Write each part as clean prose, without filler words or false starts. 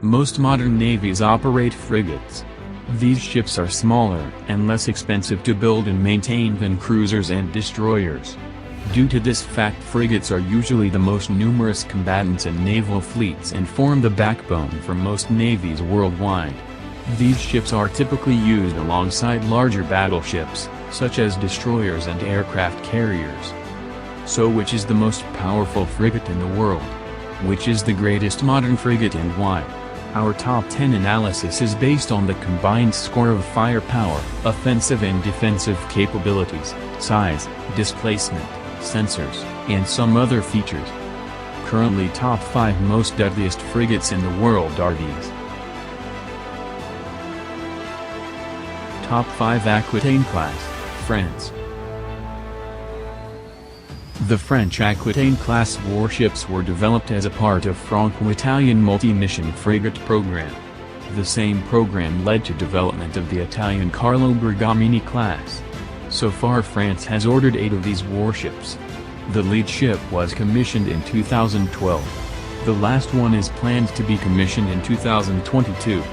Most modern navies operate frigates. These ships are smaller and less expensive to build and maintain than cruisers and destroyers. Due to this fact, frigates are usually the most numerous combatants in naval fleets and form the backbone for most navies worldwide. These ships are typically used alongside larger battleships, such as destroyers and aircraft carriers. So which is the most powerful frigate in the world? Which is the greatest modern frigate and why? Our top 10 analysis is based on the combined score of firepower, offensive and defensive capabilities, size, displacement, sensors, and some other features. Currently, top 5 most deadliest frigates in the world are these. Top 5 Aquitaine class, France. The French Aquitaine class warships were developed as a part of Franco-Italian multi-mission frigate program. The same program led to development of the Italian Carlo Bergamini class. So far, France has ordered 8 of these warships. The lead ship was commissioned in 2012. The last one is planned to be commissioned in 2022.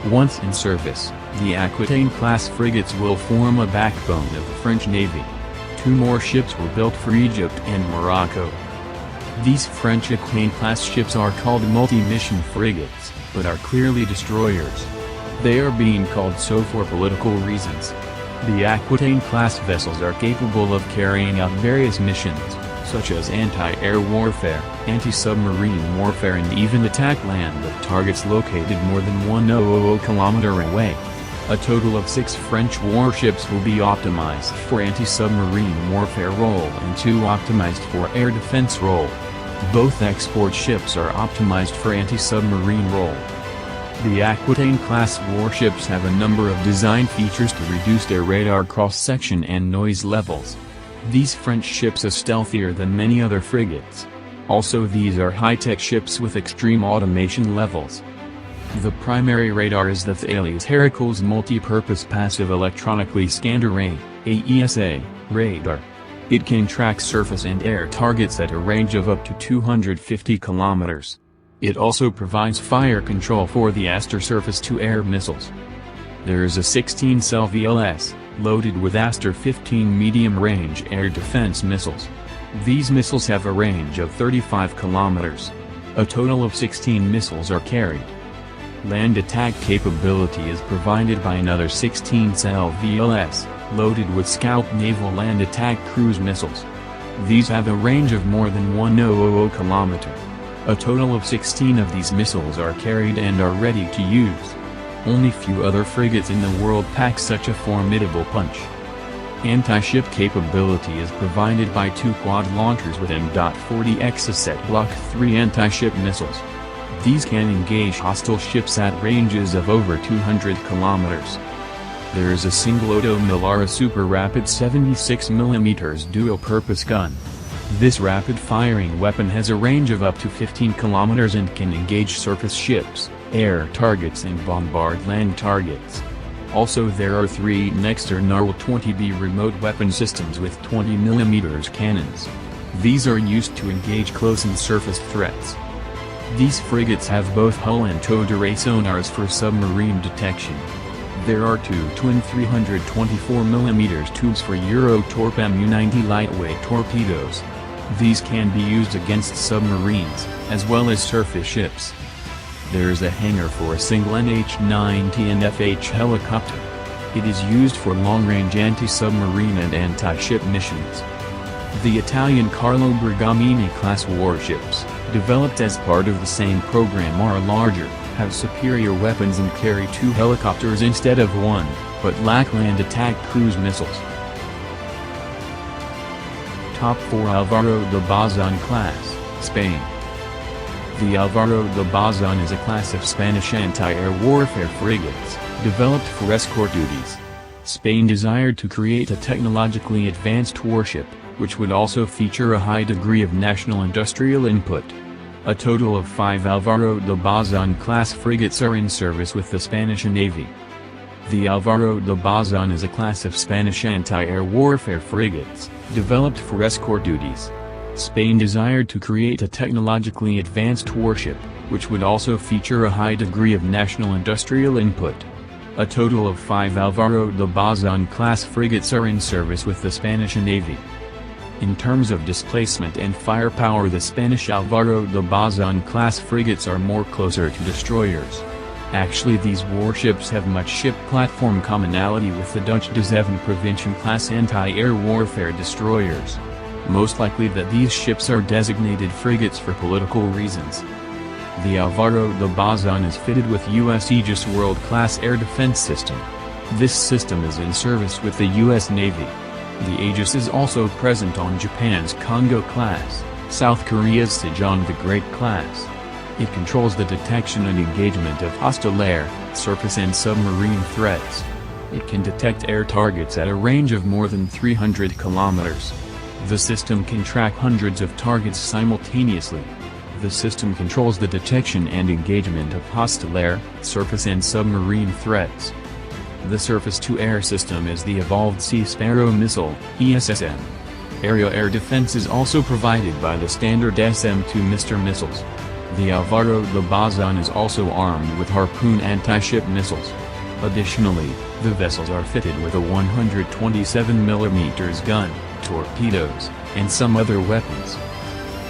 Once in service, the Aquitaine class frigates will form a backbone of the French Navy. 2 more ships were built for Egypt and Morocco. These French Aquitaine class ships are called multi-mission frigates, but are clearly destroyers. They are being called so for political reasons. The Aquitaine class vessels are capable of carrying out various missions, such as anti-air warfare, anti-submarine warfare, and even attack land of targets located more than 1,000 km away. A total of 6 French warships will be optimized for anti-submarine warfare role and 2 optimized for air defense role. Both export ships are optimized for anti-submarine role. The Aquitaine class warships have a number of design features to reduce their radar cross-section and noise levels. These French ships are stealthier than many other frigates. Also, these are high-tech ships with extreme automation levels. The primary radar is the Thales Heracles Multi-Purpose Passive Electronically Scanned Array, AESA, radar. It can track surface and air targets at a range of up to 250 kilometers. It also provides fire control for the Aster surface-to-air missiles. There is a 16-cell VLS, loaded with Aster 15 medium-range air defense missiles. These missiles have a range of 35 kilometers. A total of 16 missiles are carried. Land attack capability is provided by another 16-cell VLS, loaded with Scout naval land attack cruise missiles. These have a range of more than 1,000 km. A total of 16 of these missiles are carried and are ready to use. Only few other frigates in the world pack such a formidable punch. Anti-ship capability is provided by 2 quad launchers with M.40 Exocet Block 3 anti-ship missiles. These can engage hostile ships at ranges of over 200 kilometers. There is a single-Odo Melara Super Rapid 76mm dual-purpose gun. This rapid-firing weapon has a range of up to 15 kilometers and can engage surface ships, air targets and bombard land targets. Also, there are 3 Nexter Narwhal 20B remote weapon systems with 20mm cannons. These are used to engage close and surface threats. These frigates have both hull and towed array sonars for submarine detection. There are 2 twin 324mm tubes for Eurotorp Mu-90 lightweight torpedoes. These can be used against submarines, as well as surface ships. There is a hangar for a single NH-90 and FH helicopter. It is used for long-range anti-submarine and anti-ship missions. The Italian Carlo Bergamini class warships, developed as part of the same program, are larger, have superior weapons and carry 2 helicopters instead of 1, but lack land attack cruise missiles. Top 4 Alvaro de Bazan class, Spain. The Alvaro de Bazan is a class of Spanish anti-air warfare frigates, developed for escort duties. Spain desired to create a technologically advanced warship, which would also feature a high degree of national industrial input. A total of 5 Alvaro de Bazan class frigates are in service with the Spanish Navy. The Alvaro de Bazan is a class of Spanish anti-air warfare frigates, developed for escort duties. Spain desired to create a technologically advanced warship, which would also feature a high degree of national industrial input. A total of 5 Alvaro de Bazan-class frigates are in service with the Spanish Navy. In terms of displacement and firepower, the Spanish Alvaro de Bazan-class frigates are more closer to destroyers. Actually, these warships have much ship platform commonality with the Dutch De Zeven Prevention-class anti-air warfare destroyers. Most likely that these ships are designated frigates for political reasons. The Alvaro de Bazan is fitted with U.S. Aegis World-class air defense system. This system is in service with the U.S. Navy. The Aegis is also present on Japan's Kongo class, South Korea's Sejong the Great class. It controls the detection and engagement of hostile air, surface and submarine threats. It can detect air targets at a range of more than 300 kilometers. The system can track hundreds of targets simultaneously. The system controls the detection and engagement of hostile air, surface and submarine threats. The surface-to-air system is the evolved Sea Sparrow missile, ESSM. Aerial air defense is also provided by the standard SM-2 Mr. missiles. The Alvaro de Bazan is also armed with Harpoon anti-ship missiles. Additionally, the vessels are fitted with a 127mm gun, torpedoes, and some other weapons.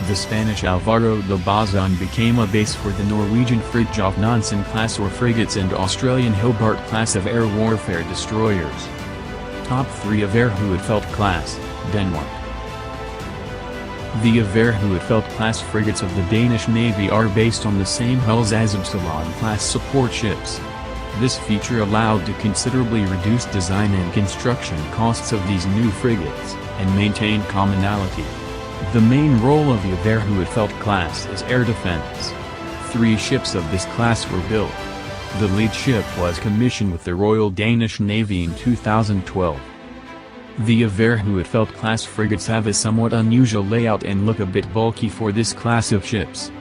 The Spanish Alvaro de Bazan became a base for the Norwegian Fridtjof Nansen-class or frigates and Australian Hobart class of air warfare destroyers. Top 3 of Averhuetfeldt class, Denmark. The Averhuetfeldt class frigates of the Danish Navy are based on the same hulls as Absalon-class support ships. This feature allowed to considerably reduce design and construction costs of these new frigates, and maintain commonality. The main role of the Averhuetfeldt class is air defense. 3 ships of this class were built. The lead ship was commissioned with the Royal Danish Navy in 2012. The Averhuetfeldt class frigates have a somewhat unusual layout and look a bit bulky for this class of ships.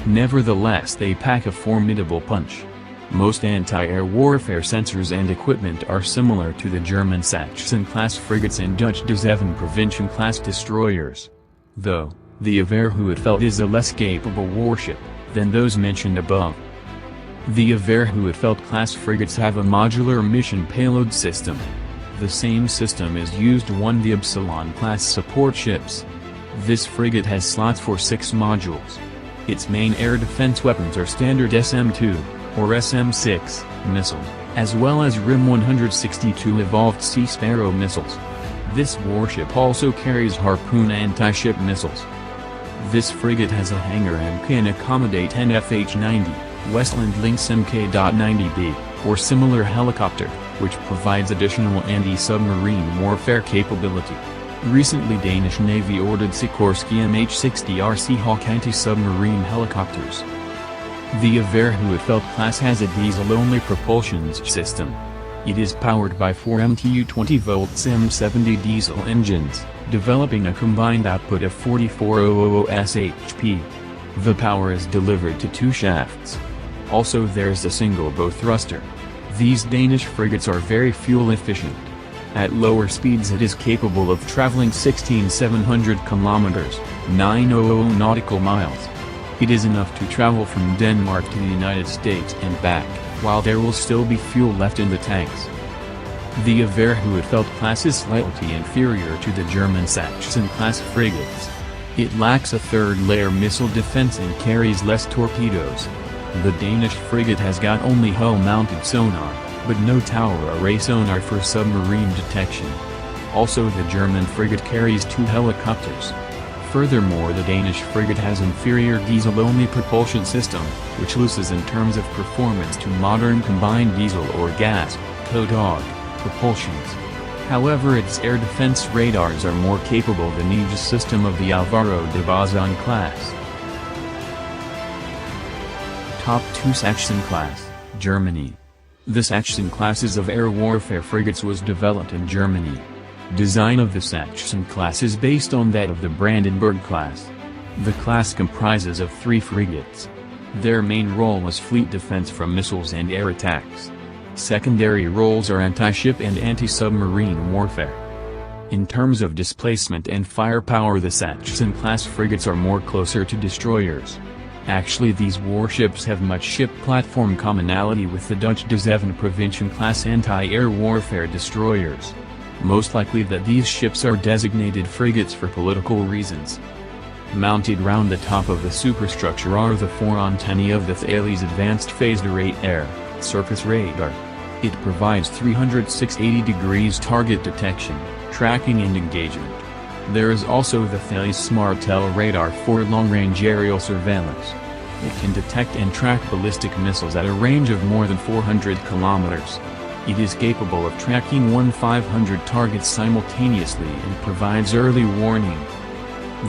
Nevertheless, they pack a formidable punch. Most anti-air warfare sensors and equipment are similar to the German Sachsen-class frigates and Dutch De Zeven Prevention-class destroyers. Though, the Averhuetfeldt is a less capable warship than those mentioned above. The Averhuetfeldt class frigates have a modular mission payload system. The same system is used on the Absalon-class support ships. This frigate has slots for 6 modules. Its main air defense weapons are standard SM-2, or SM-6, missiles, as well as RIM 162 evolved Sea Sparrow missiles. This warship also carries Harpoon anti-ship missiles. This frigate has a hangar and can accommodate an FH-90, Westland Lynx Mk.90B, or similar helicopter, which provides additional anti-submarine warfare capability. Recently, Danish Navy ordered Sikorsky MH-60R Seahawk anti-submarine helicopters. The Averhuetfeldt class has a diesel-only propulsion system. It is powered by 4 MTU 20-volt M70 diesel engines, developing a combined output of 4,400 shp. The power is delivered to 2 shafts. Also, there's a single bow thruster. These Danish frigates are very fuel efficient. At lower speeds it is capable of traveling 16,700 kilometers, 900 nautical miles. It is enough to travel from Denmark to the United States and back, while there will still be fuel left in the tanks. The Averhuetfeldt class is slightly inferior to the German Sachsen-class frigates. It lacks a third-layer missile defense and carries less torpedoes. The Danish frigate has got only hull-mounted sonar, but no tower array sonar for submarine detection. Also, the German frigate carries 2 helicopters. Furthermore, the Danish frigate has inferior diesel-only propulsion system, which loses in terms of performance to modern combined diesel or gas, co-dog, propulsions. However, its air defense radars are more capable than the Aegis system of the Alvaro de Bazan class. Top 2 Sachsen class, Germany. The Sachsen classes of air warfare frigates was developed in Germany. Design of the Sachsen class is based on that of the Brandenburg class. The class comprises of 3 frigates. Their main role is fleet defense from missiles and air attacks. Secondary roles are anti-ship and anti-submarine warfare. In terms of displacement and firepower, the Sachsen class frigates are more closer to destroyers. Actually, these warships have much ship platform commonality with the Dutch De Zeven Provinciën-class anti-air warfare destroyers. Most likely that these ships are designated frigates for political reasons. Mounted round the top of the superstructure are the four antennae of the Thales Advanced Phased Array Air-Surface Radar. It provides 360 degrees target detection, tracking and engagement. There is also the Thales SmartTel radar for long-range aerial surveillance. It can detect and track ballistic missiles at a range of more than 400 kilometers. It is capable of tracking 1,500 targets simultaneously and provides early warning.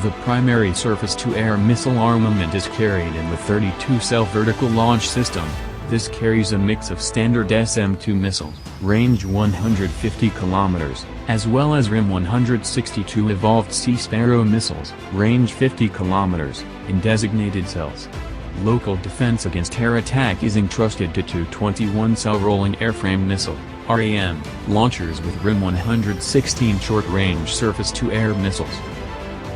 The primary surface-to-air missile armament is carried in the 32-cell vertical launch system. This carries a mix of standard SM-2 missiles, range 150 kilometers, as well as RIM-162 evolved Sea Sparrow missiles, range 50 kilometers, in designated cells. Local defense against air attack is entrusted to two 21-cell rolling airframe missile (RAM) launchers with RIM-116 short-range surface-to-air missiles.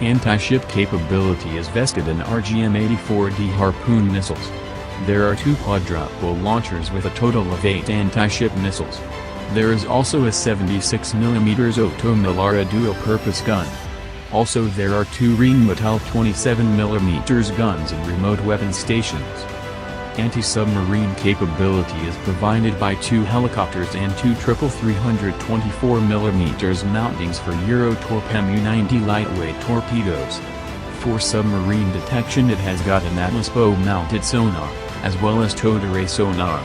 Anti-ship capability is vested in RGM-84D Harpoon missiles. There are two quadruple launchers with a total of 8 anti-ship missiles. There is also a 76mm Otto Melara dual-purpose gun. Also there are two Rheinmetall 27mm guns in remote weapon stations. Anti-submarine capability is provided by two helicopters and two 324mm mountings for Eurotorp Mu-90 lightweight torpedoes. For submarine detection it has got an Atlas bow-mounted sonar, as well as towed array sonar.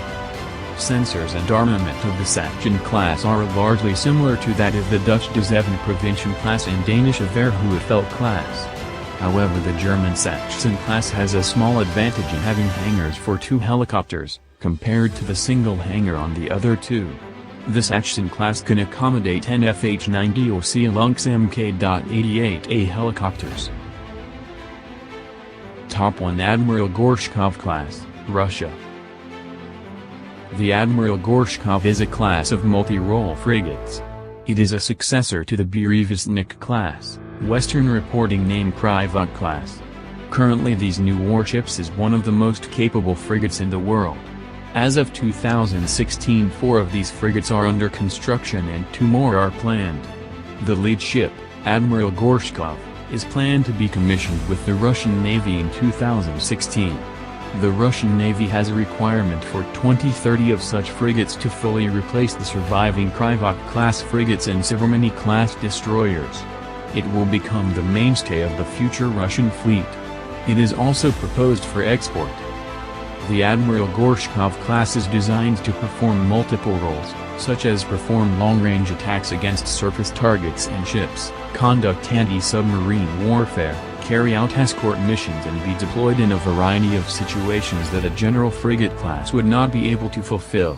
Sensors and armament of the Sachsen class are largely similar to that of the Dutch De Zeven Provinciën class and Danish Verhoevenfeld class. However, the German Sachsen class has a small advantage in having hangars for two helicopters, compared to the single hangar on the other two. The Sachsen class can accommodate NFH-90 or Sea-Lynx Mk.88A helicopters. Top 1 Admiral Gorshkov class, Russia. The Admiral Gorshkov is a class of multi-role frigates. It is a successor to the Burevestnik class, Western reporting name Krivok class. Currently these new warships is one of the most capable frigates in the world. As of 2016 4 of these frigates are under construction and 2 more are planned. The lead ship, Admiral Gorshkov, is planned to be commissioned with the Russian Navy in 2016. The Russian Navy has a requirement for 2030 of such frigates to fully replace the surviving Krivok-class frigates and Severmany-class destroyers. It will become the mainstay of the future Russian fleet. It is also proposed for export. The Admiral Gorshkov class is designed to perform multiple roles, such as perform long-range attacks against surface targets and ships, conduct anti-submarine warfare, carry out escort missions and be deployed in a variety of situations that a general frigate class would not be able to fulfill.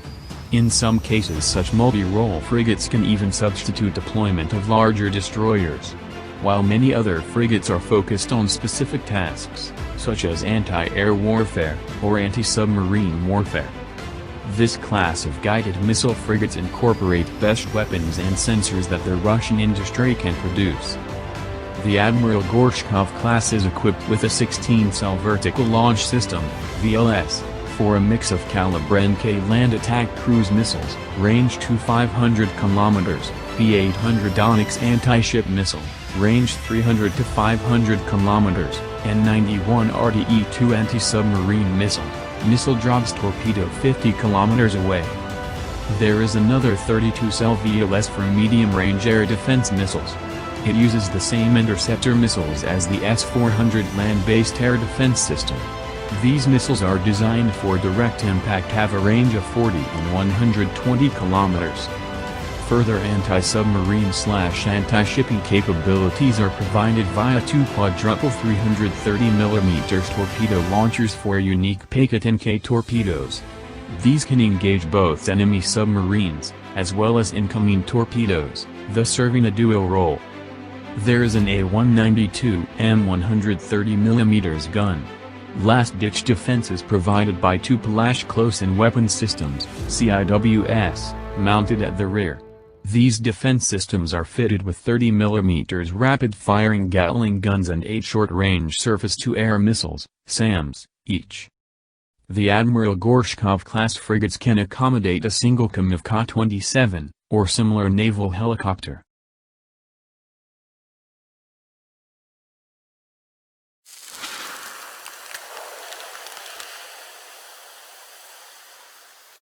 In some cases such multi-role frigates can even substitute deployment of larger destroyers. While many other frigates are focused on specific tasks, such as anti-air warfare, or anti-submarine warfare. This class of guided missile frigates incorporate best weapons and sensors that the Russian industry can produce. The Admiral Gorshkov class is equipped with a 16-cell vertical launch system, VLS, for a mix of caliber NK land attack cruise missiles, range to 500 kilometers, P-800 Onyx anti-ship missile, range 300 to 500 kilometers, and 91 RDE-2 anti-submarine missile drops torpedo 50 kilometers away. There is another 32-cell VLS for medium-range air defense missiles. It uses the same interceptor missiles as the S-400 land-based air defense system. These missiles are designed for direct impact, have a range of 40 and 120 kilometers. Further anti-submarine/anti-shipping capabilities are provided via two quadruple 330mm torpedo launchers for unique Packet NK torpedoes. These can engage both enemy submarines, as well as incoming torpedoes, thus serving a dual role. There is an A-192 M130mm gun. Last-ditch defense is provided by two Palash close-in weapon systems, CIWS, mounted at the rear. These defense systems are fitted with 30mm rapid-firing Gatling guns and 8 short-range surface-to-air missiles, SAMs, each. The Admiral Gorshkov-class frigates can accommodate a single Ka-27, or similar naval helicopter.